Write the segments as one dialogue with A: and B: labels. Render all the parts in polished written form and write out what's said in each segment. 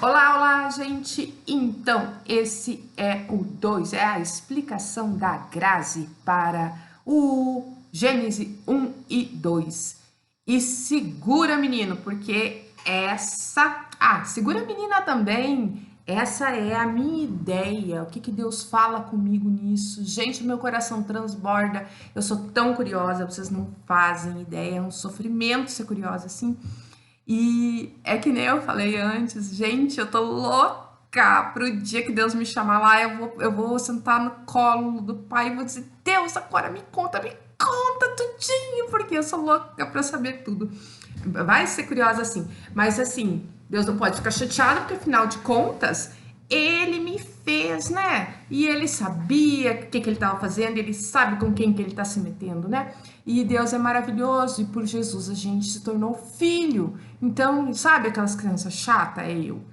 A: Olá, olá, gente! Então, esse é o 2, é a explicação da Grazi para o Gênesis 1 e 2. E segura, menino, porque essa... segura a menina também! Essa é a minha ideia, o que Deus fala comigo nisso. Gente, meu coração transborda, eu sou tão curiosa, vocês não fazem ideia, é um sofrimento ser curiosa assim. E é que nem eu falei antes, gente, eu tô louca pro dia que Deus me chamar lá, eu vou sentar no colo do Pai e vou dizer, Deus, agora me conta tudinho, porque eu sou louca pra saber tudo. Vai ser curiosa assim, mas assim, Deus não pode ficar chateado, porque afinal de contas, ele me fez, né? E ele sabia o que ele estava fazendo, ele sabe com quem que ele está se metendo, né? E Deus é maravilhoso, e por Jesus a gente se tornou filho. Então, sabe aquelas crianças chatas? É eu.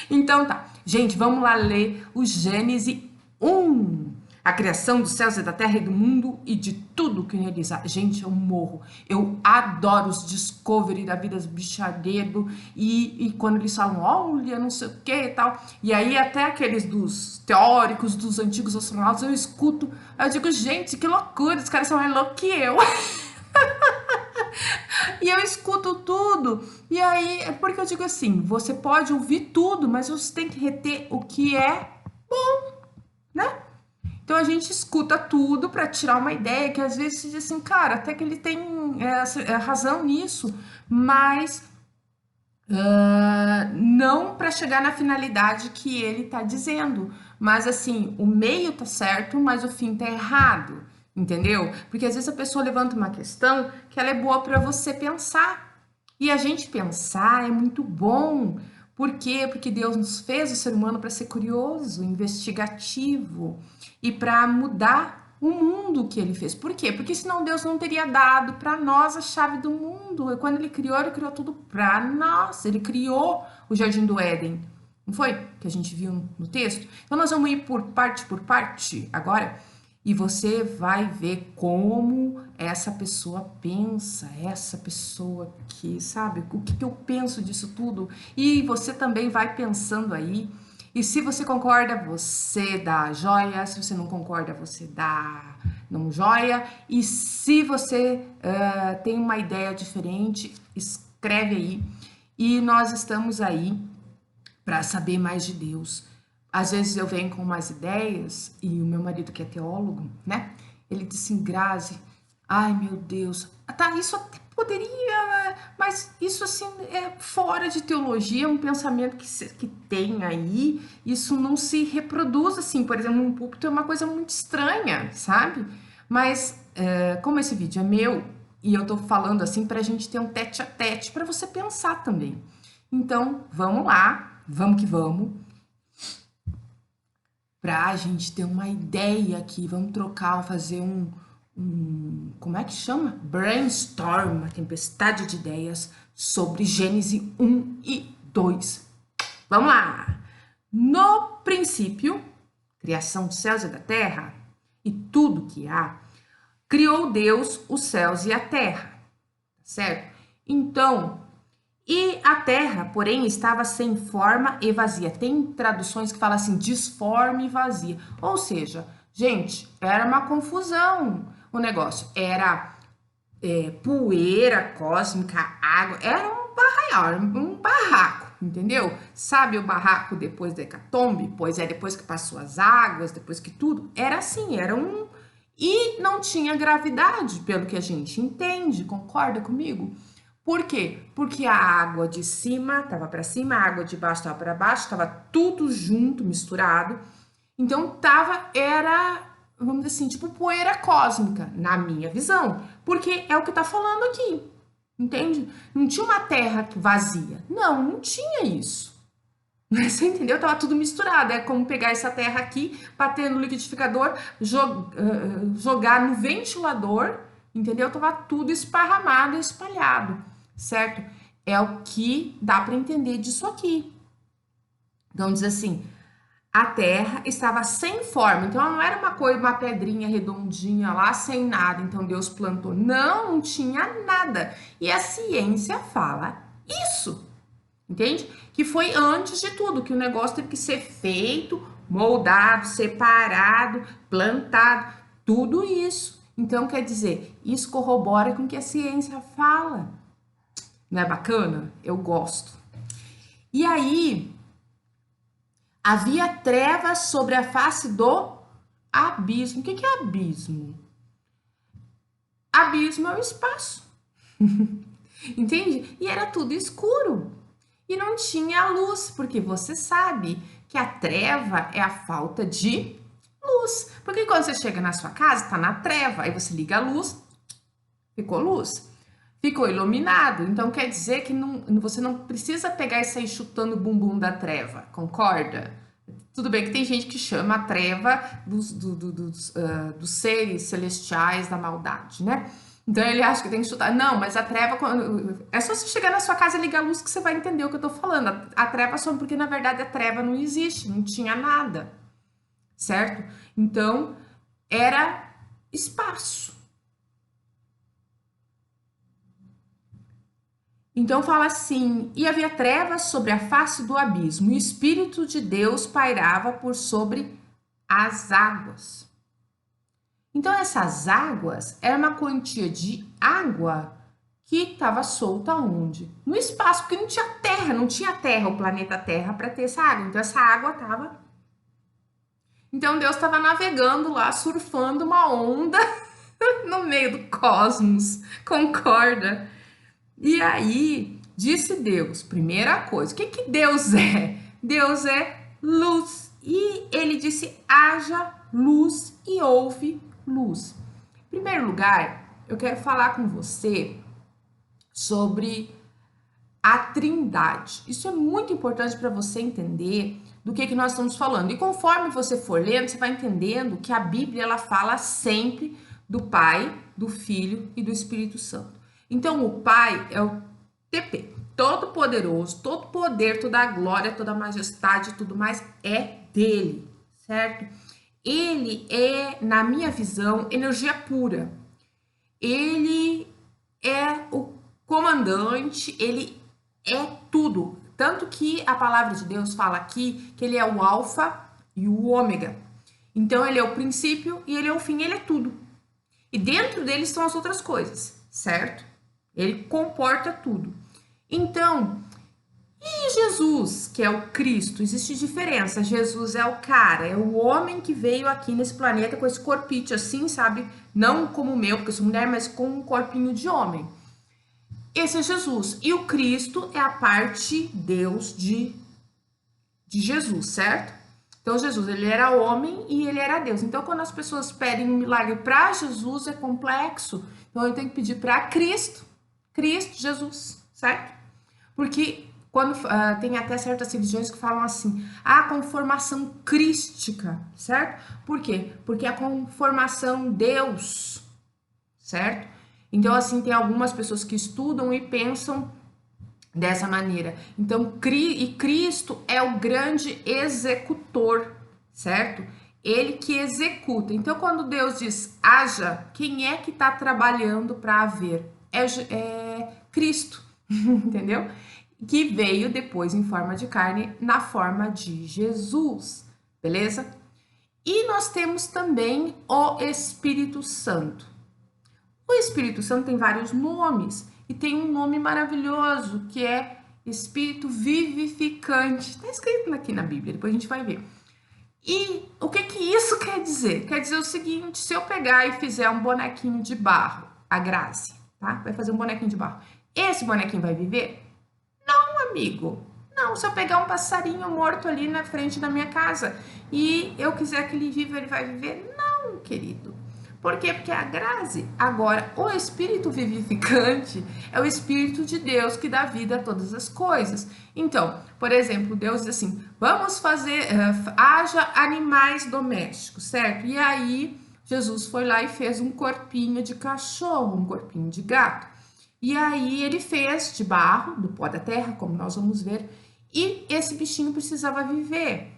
A: Então tá, gente, vamos lá ler o Gênesis 1. A criação dos céus e da terra e do mundo e de tudo que neles há. Gente, eu morro. Eu adoro os Discovery da vida dos bicharedo e quando eles falam, olha, não sei o que e tal. E aí até aqueles dos teóricos, dos antigos astronautas, eu escuto, eu digo, gente, que loucura, os caras são mais loucos que eu. E eu escuto tudo. E aí, é porque eu digo assim, você pode ouvir tudo, mas você tem que reter o que é bom, né? Então a gente escuta tudo para tirar uma ideia que às vezes se diz assim, cara, até que ele tem razão nisso, mas não para chegar na finalidade que ele está dizendo. Mas assim, o meio tá certo, mas o fim tá errado, entendeu? Porque às vezes a pessoa levanta uma questão que ela é boa para você pensar. E a gente pensar é muito bom. Por quê? Porque Deus nos fez o ser humano para ser curioso, investigativo e para mudar o mundo que ele fez. Por quê? Porque senão Deus não teria dado para nós a chave do mundo. E quando ele criou tudo para nós. Ele criou o Jardim do Éden. Não foi? Que a gente viu no texto? Então nós vamos ir por parte agora. E você vai ver como essa pessoa pensa, essa pessoa que, sabe, o que eu penso disso tudo. E você também vai pensando aí. E se você concorda, você dá joia. Se você não concorda, você dá não joia. E se você tem uma ideia diferente, escreve aí. E nós estamos aí para saber mais de Deus. Às vezes eu venho com umas ideias e o meu marido, que é teólogo, né? Ele disse assim, Grazi, ai meu Deus, tá, isso até poderia, mas isso assim é fora de teologia, é um pensamento que tem aí, isso não se reproduz assim, por exemplo, num púlpito é uma coisa muito estranha, sabe? Mas como esse vídeo é meu e eu tô falando assim pra gente ter um tete a tete para você pensar também. Então, vamos lá, vamos que vamos. Para a gente ter uma ideia aqui, vamos trocar, fazer como é que chama? Brainstorm, uma tempestade de ideias sobre Gênesis 1 e 2. Vamos lá! No princípio, criação dos céus e da terra, e tudo que há, criou Deus os céus e a terra, certo? Então, e a terra, porém, estava sem forma e vazia. Tem traduções que falam assim, disforme e vazia. Ou seja, gente, era uma confusão o negócio. Era poeira cósmica, água, era um barraco, entendeu? Sabe o barraco depois da hecatombe? Pois é, depois que passou as águas, depois que tudo, era assim, era um... E não tinha gravidade, pelo que a gente entende, concorda comigo? Por quê? Porque a água de cima estava para cima, a água de baixo estava para baixo, estava tudo junto, misturado. Então era, vamos dizer assim, tipo poeira cósmica, na minha visão. Porque é o que está falando aqui, entende? Não tinha uma terra vazia. Não tinha isso. Você entendeu? Tava tudo misturado. É como pegar essa terra aqui, bater no liquidificador, jogar no ventilador, entendeu? Tava tudo esparramado, espalhado, certo? É o que dá para entender disso aqui. Então diz assim, a terra estava sem forma, então ela não era uma coisa, uma pedrinha redondinha lá, sem nada, então Deus plantou. Não tinha nada. E a ciência fala isso. entende? Que foi antes de tudo, que o negócio teve que ser feito, moldado, separado, plantado, tudo isso. Então, quer dizer, isso corrobora com o que a ciência fala. Não é bacana? Eu gosto. E aí, havia trevas sobre a face do abismo. O que é abismo? Abismo é o espaço. Entende? E era tudo escuro. E não tinha luz, porque você sabe que a treva é a falta de luz. Porque quando você chega na sua casa, tá na treva, aí você liga a luz, ficou luz. Ficou iluminado. Então quer dizer que você não precisa pegar e sair chutando o bumbum da treva, concorda? Tudo bem que tem gente que chama a treva dos seres celestiais da maldade, né? Então ele acha que tem que chutar. Não, mas a treva. É só você chegar na sua casa e ligar a luz que você vai entender o que eu tô falando. A treva só porque na verdade a treva não existe, não tinha nada, certo? Então era espaço. Então fala assim: e havia trevas sobre a face do abismo, e o Espírito de Deus pairava por sobre as águas. Então essas águas era uma quantia de água que estava solta onde? No espaço, porque não tinha terra, o planeta Terra para ter essa água. Então essa água estava. Então Deus estava navegando lá, surfando uma onda no meio do cosmos, concorda? E aí, disse Deus, primeira coisa, o que Deus é? Deus é luz. E ele disse, haja luz e houve luz. Em primeiro lugar, eu quero falar com você sobre a Trindade. Isso é muito importante para você entender do que nós estamos falando. E conforme você for lendo, você vai entendendo que a Bíblia ela fala sempre do Pai, do Filho e do Espírito Santo. Então, o Pai é o TP, todo-poderoso, todo poder, toda a glória, toda a majestade, tudo mais é dele, certo? Ele é, na minha visão, energia pura. Ele é o comandante, ele é tudo. Tanto que a palavra de Deus fala aqui que ele é o alfa e o ômega. Então, ele é o princípio e ele é o fim, ele é tudo. E dentro dele estão as outras coisas, certo? Ele comporta tudo. Então, e Jesus, que é o Cristo? Existe diferença. Jesus é o cara, é o homem que veio aqui nesse planeta com esse corpite assim, sabe? Não como o meu, porque eu sou mulher, mas com um corpinho de homem. Esse é Jesus. E o Cristo é a parte Deus de Jesus, certo? Então, Jesus, ele era homem e ele era Deus. Então, quando as pessoas pedem um milagre para Jesus, é complexo. Então, eu tenho que pedir para Cristo, Jesus, certo? Porque quando tem até certas religiões que falam assim, a conformação crística, certo? Por quê? Porque a conformação Deus, certo? Então, assim, tem algumas pessoas que estudam e pensam dessa maneira. Então, Cristo é o grande executor, certo? Ele que executa. Então, quando Deus diz haja, quem é que está trabalhando para haver? É Cristo, entendeu? Que veio depois em forma de carne, na forma de Jesus, beleza? E nós temos também o Espírito Santo. O Espírito Santo tem vários nomes e tem um nome maravilhoso que é Espírito Vivificante. Está escrito aqui na Bíblia, depois a gente vai ver. E o que isso quer dizer? Quer dizer o seguinte, se eu pegar e fizer um bonequinho de barro, a Grazi, tá? Vai fazer um bonequinho de barro. Esse bonequinho vai viver? Não, amigo. Não, se eu pegar um passarinho morto ali na frente da minha casa e eu quiser que ele viva, ele vai viver? Não, querido. Por quê? Porque a Grazi, agora, o Espírito vivificante é o Espírito de Deus que dá vida a todas as coisas. Então, por exemplo, Deus diz assim, vamos fazer, haja animais domésticos, certo? E aí, Jesus foi lá e fez um corpinho de cachorro, um corpinho de gato. E aí, ele fez de barro, do pó da terra, como nós vamos ver, e esse bichinho precisava viver.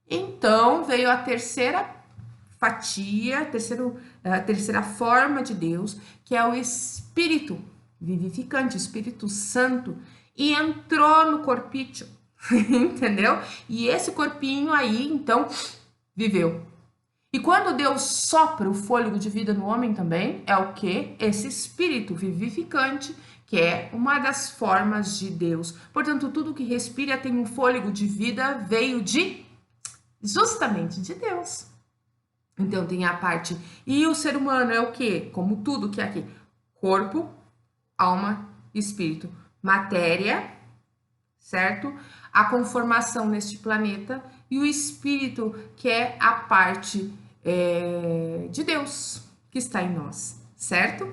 A: Então, veio a terceira fatia, a terceira forma de Deus, que é o Espírito vivificante, o Espírito Santo. e entrou no corpício, entendeu? E esse corpinho aí, então, viveu. E quando Deus sopra o fôlego de vida no homem também, é o quê? Esse espírito vivificante, que é uma das formas de Deus. Portanto, tudo que respira tem um fôlego de vida, veio justamente de Deus. Então, tem a parte... E o ser humano é o quê? Como tudo que é aqui. Corpo, alma, espírito. Matéria, certo? A conformação neste planeta. E o espírito, que é a parte de Deus que está em nós, certo?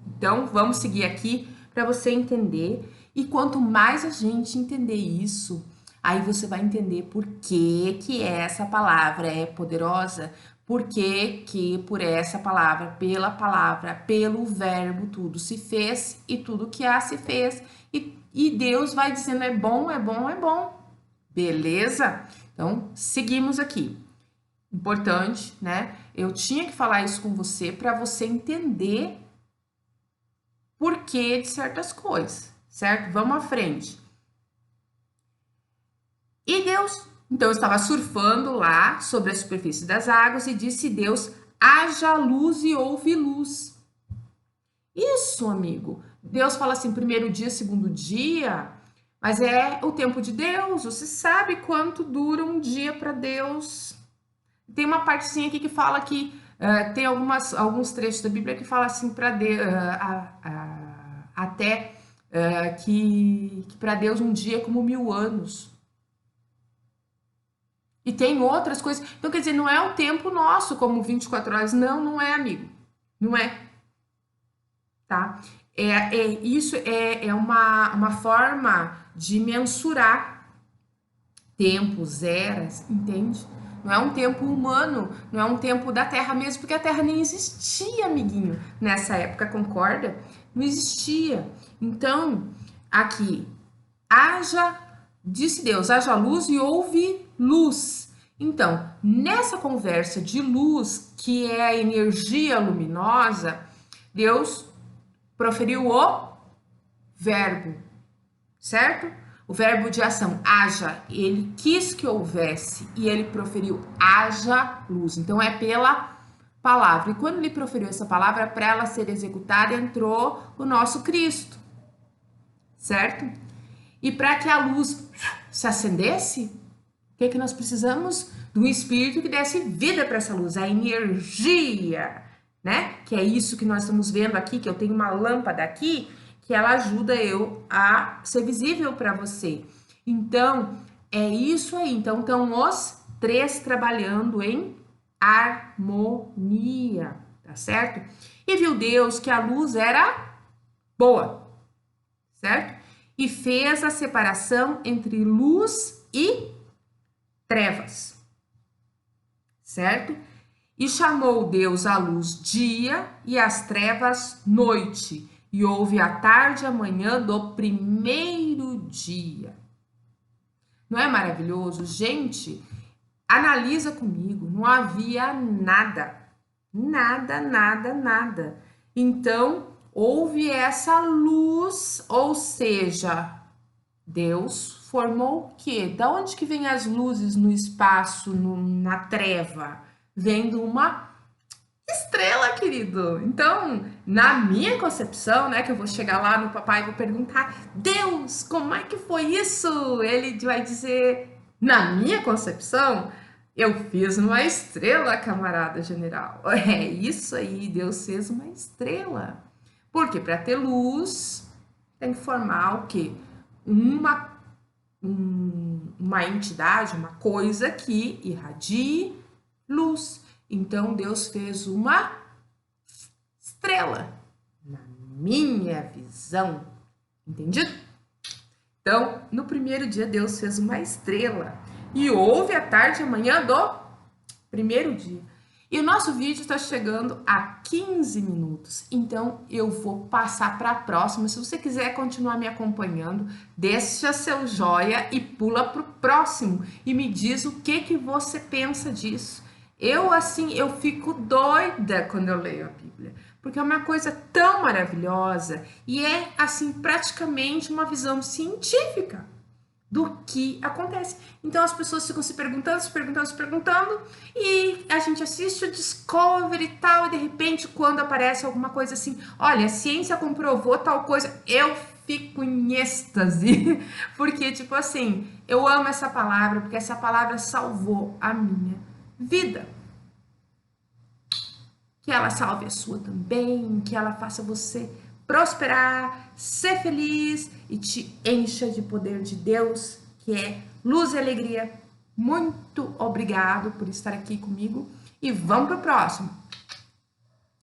A: Então, vamos seguir aqui para você entender. E quanto mais a gente entender isso, aí você vai entender por que essa palavra é poderosa, por que por essa palavra, pela palavra, pelo verbo, tudo se fez e tudo que há se fez. E Deus vai dizendo é bom, é bom, é bom. Beleza? Então, seguimos aqui. Importante, né? Eu tinha que falar isso com você para você entender por que de certas coisas, certo? Vamos à frente. E Deus, então, estava surfando lá sobre a superfície das águas e disse Deus, haja luz e houve luz. Isso, amigo. Deus fala assim, primeiro dia, segundo dia, mas é o tempo de Deus. Você sabe quanto dura um dia para Deus? Tem uma partezinha aqui que fala que tem alguns trechos da Bíblia que fala assim para Deus, até que para Deus um dia é como 1000 anos. E tem outras coisas. Então, quer dizer, não é o tempo nosso como 24 horas. Não, não é, amigo. Não é. Tá? Isso é uma forma de mensurar tempos, eras, entende? Não é um tempo humano, não é um tempo da Terra mesmo, porque a Terra nem existia, amiguinho, nessa época, concorda? Não existia. Então, aqui, disse Deus, haja luz e houve luz. Então, nessa conversa de luz, que é a energia luminosa, Deus proferiu o verbo, certo? O verbo de ação, haja, ele quis que houvesse e ele proferiu haja luz. Então, é pela palavra. E quando ele proferiu essa palavra, para ela ser executada, entrou o nosso Cristo, certo? E para que a luz se acendesse, o que nós precisamos? De um espírito que desse vida para essa luz, a energia, né? Que é isso que nós estamos vendo aqui, que eu tenho uma lâmpada aqui, que ela ajuda eu a ser visível para você. Então, é isso aí. Então, estão os três trabalhando em harmonia, tá certo? E viu Deus que a luz era boa, certo? E fez a separação entre luz e trevas, certo? E chamou Deus a luz dia e as trevas noite. E houve a tarde e a manhã do primeiro dia. Não é maravilhoso? Gente, analisa comigo. Não havia nada. Nada, nada, nada. Então, houve essa luz, ou seja, Deus formou o quê? Da onde que vem as luzes no espaço, na treva? Vem de uma estrela, querido. Então, na minha concepção, né, que eu vou chegar lá no papai e vou perguntar, Deus, como é que foi isso? Ele vai dizer, na minha concepção, eu fiz uma estrela, camarada general. É isso aí, Deus fez uma estrela. Porque para ter luz, tem que formar o quê? Uma entidade, uma coisa que irradie luz. Então, Deus fez uma estrela, na minha visão. Entendido? Então, no primeiro dia, Deus fez uma estrela. E houve a tarde e a manhã do primeiro dia. E o nosso vídeo está chegando a 15 minutos. Então, eu vou passar para a próxima. Se você quiser continuar me acompanhando, deixa seu joia e pula para o próximo. E me diz o que você pensa disso. Eu, assim, eu fico doida quando eu leio a Bíblia. porque é uma coisa tão maravilhosa e é, assim, praticamente uma visão científica do que acontece. Então as pessoas ficam se perguntando, e a gente assiste o Discovery e tal, e de repente, quando aparece alguma coisa assim, olha, a ciência comprovou tal coisa, eu fico em êxtase, porque, tipo assim, eu amo essa palavra, porque essa palavra salvou a minha vida. Que ela salve a sua também, que ela faça você prosperar, ser feliz e te encha de poder de Deus, que é luz e alegria. Muito obrigado por estar aqui comigo e vamos pro próximo.